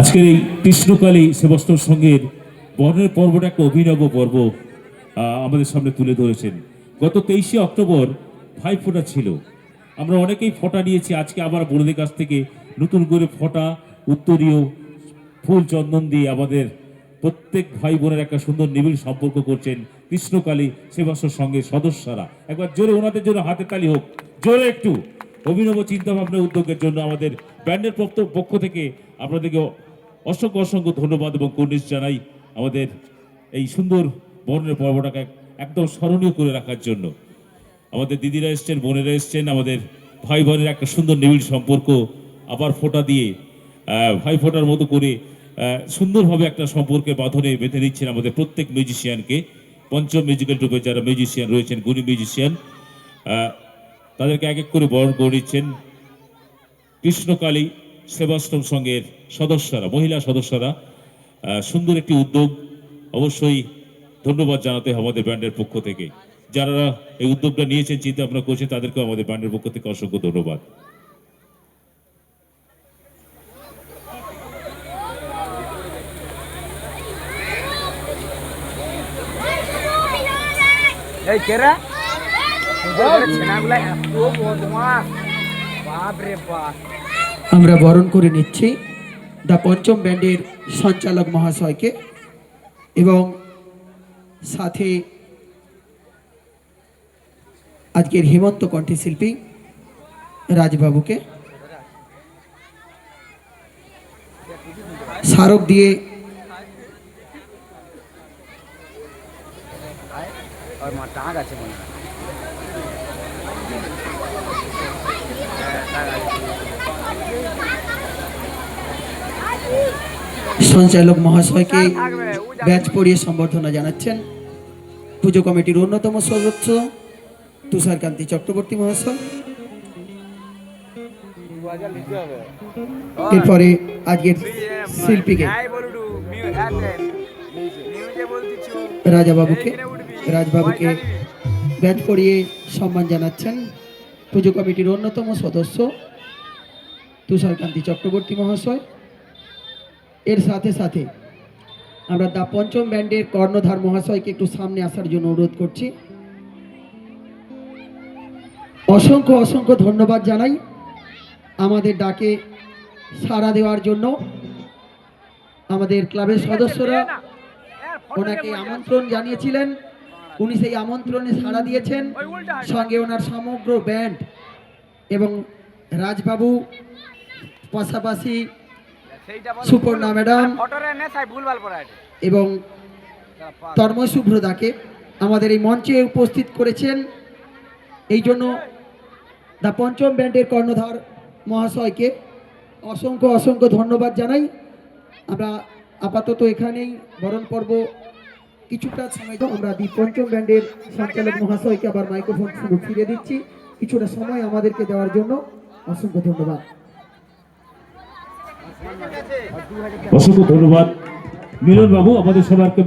আজকের এই কৃষ্ণকালী সেবাশ্রম সংঘের বর্ণের পর্বটা একটা অভিনব পর্ব আমাদের সামনে তুলে ধরেছেন। গত 23শে অক্টোবর ভাইফোঁটা ছিল, আমরা অনেকেই ফোঁটা নিয়েছি। আজকে আবার বোনদের কাছ থেকে নতুন করে ফোঁটা, উত্তরীয়, ফুল, চন্দন দিয়ে আমাদের প্রত্যেক ভাই বোনের একটা সুন্দর নিবিড় সম্পর্ক করছেন কৃষ্ণকালী সেবাশ্রম সংঘের সদস্যরা। একবার জোরে ওনাদের জন্য হাতে তালি হোক, জোরে একটু। অভিনব চিন্তাভাবনা উদ্যোগের জন্য আমাদের ব্যান্ডের পক্ষ থেকে আপনাদেরকে অসংখ্য অসংখ্য ধন্যবাদ এবং কর্নিশ জানাই আমাদের এই সুন্দর বর্ণের পর্বটাকে একদম স্মরণীয় করে রাখার জন্য। আমাদের দিদিরা এসছেন, বোনেরা এসছেন, আমাদের ভাই বোনের একটা সুন্দর নিবিড় সম্পর্ক আবার ফোঁটা দিয়ে ভাই ফোঁটার মতো করে সুন্দরভাবে একটা সম্পর্কে বাঁধনে বেঁধে দিচ্ছেন আমাদের প্রত্যেক মিউজিশিয়ানকে। পঞ্চম মিউজিক্যাল গ্রুপে যারা মিউজিশিয়ান রয়েছেন, গুণী মিউজিশিয়ান, তাদেরকে এক এক করে বরণ করে নিচ্ছেন কৃষ্ণকালী সেবাশ্রম সংঘের সদস্যরা, মহিলা সদস্যরা। সুন্দর একটি উদ্যোগ, অবশ্যই ধন্যবাদ জানাতে হবে আমাদের ব্যান্ডের পক্ষ থেকে। যারা এই উদ্যোগটা নিয়েছেন, চিন্তা ভাবনা করছেন, তাদেরকেও আমাদের ব্যান্ডের পক্ষ থেকে অসংখ্য ধন্যবাদ। আমরা বরণ করে নিচ্ছি দা পঞ্চম ব্যান্ডের সঞ্চালক মহাশয়কে এবং সাথে আজকের হেমন্ত কণ্ঠশিল্পী রাজবাবুকে স্মারক দিয়ে সঞ্চালক মহাশয়কে ব্যাচ পরিয়ে সম্বর্ধনা জানাচ্ছেন পুজো কমিটির অন্যতম সদস্য তুষারকান্তি চক্রবর্তী মহাশয়। এরপরে আজকের শিল্পীকে রাজবাবুকে ব্যাচ পরিয়ে সম্মান জানাচ্ছেন পুজো কমিটির অন্যতম সদস্য তুষারকান্তি চক্রবর্তী মহাশয়। এর সাথে সাথে আমরা দা পঞ্চম ব্যান্ডের কর্ণধার মহাশয়কে একটু সামনে আসার জন্য অনুরোধ করছি। অসংখ্য অসংখ্য ধন্যবাদ জানাই আমাদের ডাকে সাড়া দেওয়ার জন্য। আমাদের ক্লাবের সদস্যরা ওনাকে আমন্ত্রণ জানিয়েছিলেন, উনি সেই আমন্ত্রণে সাড়া দিয়েছেন, সঙ্গে ওনার সমগ্র ব্যান্ড এবং রাজবাবু, পাশাপাশি সুপর্ণা ম্যাডাম এবং তন্ময় শুভ্রদাকে আমাদের এই মঞ্চে উপস্থিত করেছেন। এই জন্য দা পঞ্চম ব্যান্ডের কর্ণধার মহাশয়কে অসংখ্য অসংখ্য ধন্যবাদ জানাই। আমরা আপাতত এখানেই বরণ পর্ব কিছুটা সময় আমরা দি পঞ্চম ব্যান্ডের সঞ্চালক মহাশয়কে আবার মাইক্রোফোন ফিরে দিচ্ছি কিছুটা সময় আমাদেরকে দেওয়ার জন্য। অসংখ্য ধন্যবাদ। অসংখ্য ধন্যবাদ মিলন বাবু, আমাদের সবাইকে।